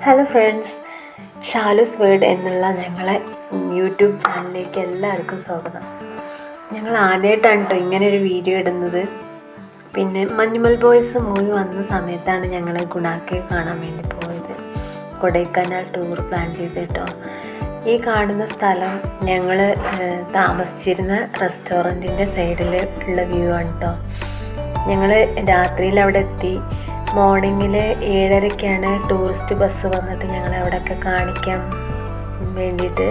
Hello friends, Shalu's word എന്നുള്ള ഞങ്ങളെ YouTube ചാനലിലേക്ക് എല്ലാവർക്കും സ്വാഗതം. ഞങ്ങൾ ആദ്യമായിട്ടാണ് കേട്ടോ ഇങ്ങനെ ഒരു വീഡിയോ ഇടുന്നത്. പിന്നെ മഞ്ഞുമൽ ബോയ്സ് മൂവി വന്ന സമയത്താണ് ഞങ്ങൾ ഗുണാക്കെ കാണാൻ വേണ്ടി പോയത്. കൊടൈക്കനാൽ ടൂർ പ്ലാൻ ചെയ്ത് കേട്ടോ. ഈ കാണുന്ന സ്ഥലം ഞങ്ങൾ താമസിച്ചിരുന്ന റെസ്റ്റോറൻറ്റിൻ്റെ സൈഡിൽ ഉള്ള വ്യൂ ആണ് കേട്ടോ. ഞങ്ങൾ രാത്രിയിൽ അവിടെ എത്തി. മോർണിംഗിൽ 7:30-ക്കാണ് ടൂറിസ്റ്റ് ബസ് വന്നിട്ട് ഞങ്ങളെ അവിടെയൊക്കെ കാണിക്കാൻ വേണ്ടിയിട്ട്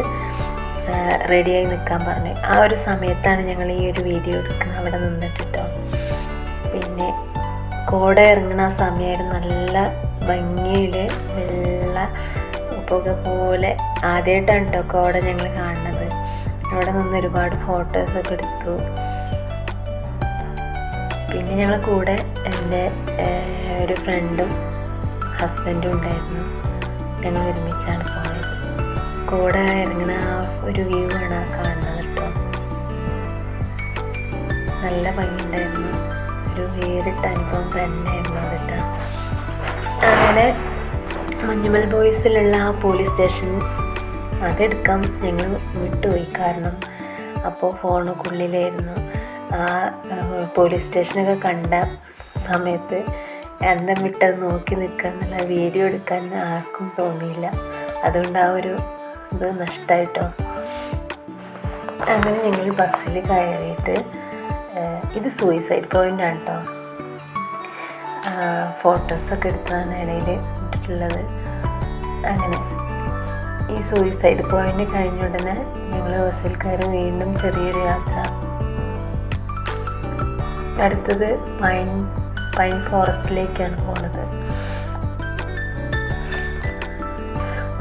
റെഡിയായി നിൽക്കാൻ പറഞ്ഞു. ആ ഒരു സമയത്താണ് ഞങ്ങൾ ഈ ഒരു വീഡിയോ എടുക്കുന്നത്, അവിടെ നിന്നിട്ട് കേട്ടോ. പിന്നെ കോട ഇറങ്ങുന്ന ആ സമയമായിരുന്നു. നല്ല ഭംഗിയിൽ വെള്ള പുക പോലെ ആദ്യമായിട്ടാണ് കേട്ടോ കോട ഞങ്ങൾ കാണുന്നത്. അവിടെ നിന്ന് ഒരുപാട് ഫോട്ടോസൊക്കെ എടുത്തു. പിന്നെ ഞങ്ങളെ കൂടെ എൻ്റെ ഒരു ഫ്രണ്ടും ഹസ്ബൻഡും ഉണ്ടായിരുന്നു. ഞങ്ങൾ ഒരുമിച്ചാണ് പോയത്. കോട ഇറങ്ങുന്ന ആ ഒരു വ്യൂ ആണ് ആ കാണുന്നത് കേട്ടോ. നല്ല ഭംഗിയുണ്ടായിരുന്നു. ഒരു വേറിട്ട അനുഭവം തന്നെയായിരുന്നു അത് കേട്ടോ. അങ്ങനെ മഞ്ഞുമൽ ബോയ്സിലുള്ള ആ പോലീസ് സ്റ്റേഷൻ അതെടുക്കാൻ ഞങ്ങൾ വിട്ടുപോയി. കാരണം അപ്പോൾ ഫോണുക്കുള്ളിലായിരുന്നു. ആ പോലീസ് സ്റ്റേഷനൊക്കെ കണ്ട സമയത്ത് അന്തം വിട്ടത് നോക്കി നിൽക്കുക എന്നുള്ള വീഡിയോ എടുക്കാൻ ആർക്കും തോന്നിയില്ല. അതുകൊണ്ട് ആ ഒരു ഇത് നഷ്ടമായിട്ടോ. അങ്ങനെ ഞങ്ങൾ ബസ്സിൽ കയറിയിട്ട് ഇത് സൂയിസൈഡ് പോയിൻ്റാണ് കേട്ടോ. ഫോട്ടോസൊക്കെ എടുത്തതാണ് ഇടയിൽ ഇട്ടിട്ടുള്ളത്. അങ്ങനെ ഈ സൂയിസൈഡ് പോയിൻ്റ് കഴിഞ്ഞ ഉടനെ ഞങ്ങൾ ബസ്സിൽ കയറി വീണ്ടും ചെറിയൊരു യാത്ര. അടുത്തത് പൈൻ ഫോറസ്റ്റിലേക്കാണ് പോണത്.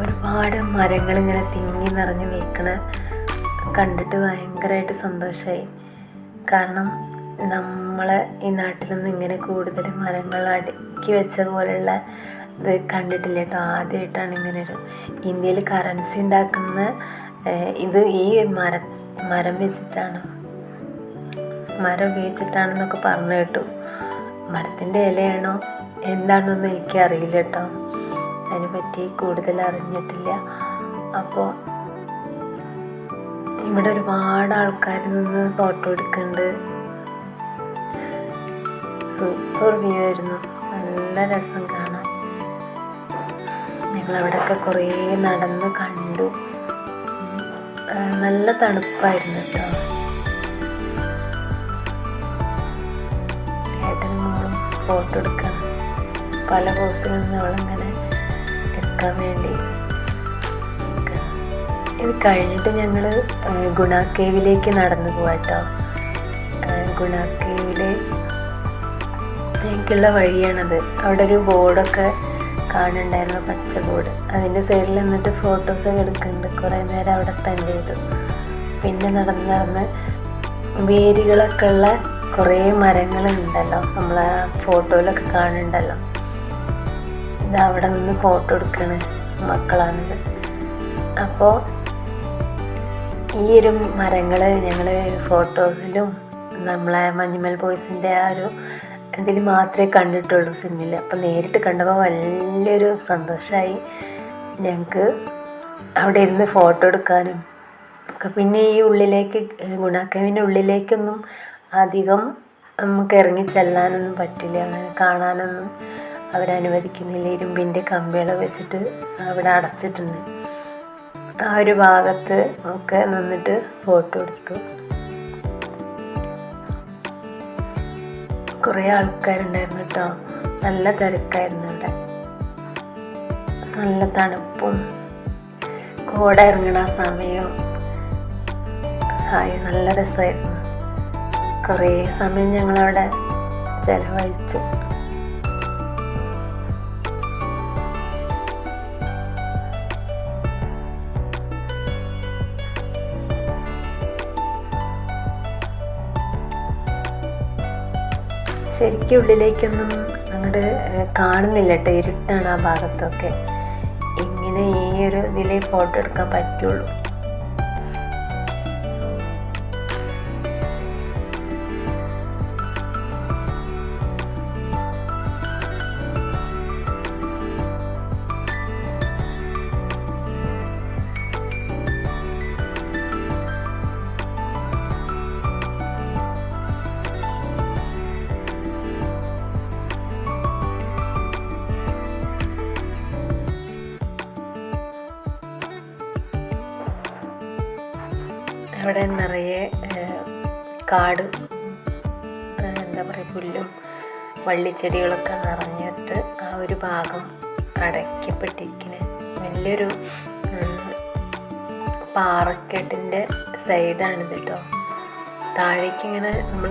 ഒരുപാട് മരങ്ങൾ ഇങ്ങനെ തിങ്ങി നിറഞ്ഞ് നിൽക്കണ കണ്ടിട്ട് ഭയങ്കരമായിട്ട് സന്തോഷമായി. കാരണം നമ്മളെ ഈ നാട്ടിലൊന്നും ഇങ്ങനെ കൂടുതൽ മരങ്ങൾ അടുക്കി വെച്ച പോലെയുള്ള ഇത് കണ്ടിട്ടില്ല കേട്ടോ. ആദ്യമായിട്ടാണ് ഇങ്ങനെ ഒരു ഇന്ത്യയിൽ കറൻസി ഉണ്ടാക്കുന്ന ഇത് ഈ മരം ഉപയോഗിച്ചിട്ടാണെന്നൊക്കെ പറഞ്ഞു കേട്ടു. മരത്തിൻ്റെ ഇലയാണോ എന്താണെന്നൊന്നും എനിക്കറിയില്ല കേട്ടോ. അതിനെപ്പറ്റി കൂടുതൽ അറിഞ്ഞിട്ടില്ല. അപ്പോൾ ഇവിടെ ഒരുപാട് ആൾക്കാർ നിന്ന് ഫോട്ടോ എടുക്കുന്നുണ്ട്. സൂപ്പർ വ്യൂ ആയിരുന്നു. നല്ല രസം കാണാൻ. ഞങ്ങളവിടെയൊക്കെ കുറേ നടന്ന് കണ്ടു. നല്ല തണുപ്പായിരുന്നു കേട്ടോ. ഫോട്ടോ എടുക്കാൻ പല പോസിൽ നിന്ന് അവളിങ്ങനെ എടുക്കാൻ വേണ്ടി. ഇത് കഴിഞ്ഞിട്ട് ഞങ്ങൾ ഗുണാക്കേവിലേക്ക് നടന്നു പോവാട്ടോ. ഗുണാക്കേവിലെ എനിക്കുള്ള വഴിയാണത്. അവിടെ ഒരു ബോർഡൊക്കെ കാണുന്നുണ്ടായിരുന്നു, പച്ച ബോർഡ്. അതിൻ്റെ സൈഡിൽ നിന്നിട്ട് ഫോട്ടോസൊക്കെ എടുക്കുന്നുണ്ട്. കുറേ നേരം അവിടെ സ്പെൻഡ് ചെയ്തു. പിന്നെ നടന്ന് വേരുകളൊക്കെ ഉള്ള കുറേ മരങ്ങളുണ്ടല്ലോ, നമ്മളെ ഫോട്ടോയിലൊക്കെ കാണുന്നുണ്ടല്ലോ. ഇത് അവിടെ നിന്ന് ഫോട്ടോ എടുക്കണ മക്കളാണിത്. അപ്പോൾ ഈ ഒരു മരങ്ങൾ ഞങ്ങൾ ഫോട്ടോസിലും നമ്മളെ മഞ്ഞുമൽ ബോയ്സിൻ്റെ ആ ഒരു ഇതിൽ മാത്രമേ കണ്ടിട്ടുള്ളൂ, സിനിമയിൽ. അപ്പോൾ നേരിട്ട് കണ്ടപ്പോൾ വലിയൊരു സന്തോഷമായി ഞങ്ങൾക്ക്. അവിടെ ഇരുന്ന് ഫോട്ടോ എടുക്കാനും ഒക്കെ. പിന്നെ ഈ ഉള്ളിലേക്ക് ഗുണാക്കേവിൻ്റെ ഉള്ളിലേക്കൊന്നും അധികം നമുക്ക് ഇറങ്ങി ചെല്ലാനൊന്നും പറ്റില്ല. അങ്ങനെ കാണാനൊന്നും അവരനുവദിക്കുന്നില്ല. ഇരുമ്പിൻ്റെ കമ്പികൾ വെച്ചിട്ട് അവിടെ അടച്ചിട്ടുണ്ട്. ആ ഒരു ഭാഗത്ത് ഒക്കെ നിന്നിട്ട് ഫോട്ടോ എടുത്തു. കുറേ ആൾക്കാരുണ്ടായിരുന്നു കേട്ടോ. നല്ല തിരക്കായിരുന്നു അവിടെ. നല്ല തണുപ്പും കോട ഇറങ്ങണ സമയവും നല്ല രസമായിരുന്നു. കുറേ സമയം ഞങ്ങളവിടെ ചെലവഴിച്ചു. ശരിക്കും ഉള്ളിലേക്കൊന്നും അങ്ങോട്ട് കാണുന്നില്ല കേട്ടോ. ഇരുട്ടാണ് ആ ഭാഗത്തൊക്കെ. ഇങ്ങനെ ഈ ഒരു ഇതിലേ ഫോട്ടോ എടുക്കാൻ പറ്റുള്ളൂ. അവിടെ നിറയെ കാട്, എന്താ പറയുക, പുല്ലും വള്ളിച്ചെടികളൊക്കെ നിറഞ്ഞിട്ട് ആ ഒരു ഭാഗം അടയ്ക്കപ്പെട്ടിരിക്കുന്നത് വലിയൊരു പാറക്കെട്ടിൻ്റെ സൈഡാണിത് കേട്ടോ. താഴേക്ക് ഇങ്ങനെ നമ്മൾ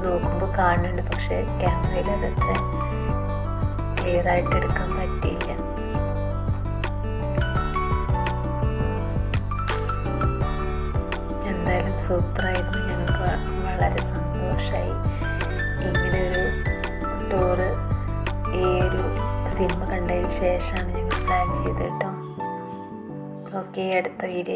നോക്കുമ്പോൾ കാണുന്നുണ്ട്, പക്ഷേ ക്യാമറയിൽ അതത്ര ക്ലിയർ ആയിട്ട് എടുക്കാൻ പറ്റിയില്ല. എന്തായാലും സൂപ്പറായിരുന്നു. ഞങ്ങൾക്ക് വളരെ സന്തോഷമായി. ഇങ്ങനെ ഒരു ടൂറ് ഈ ഒരു സിനിമ കണ്ടതിന് ശേഷമാണ് ഞങ്ങൾ പ്ലാൻ ചെയ്തത് കേട്ടോ. ഓക്കെ, അടുത്ത വീഡിയോ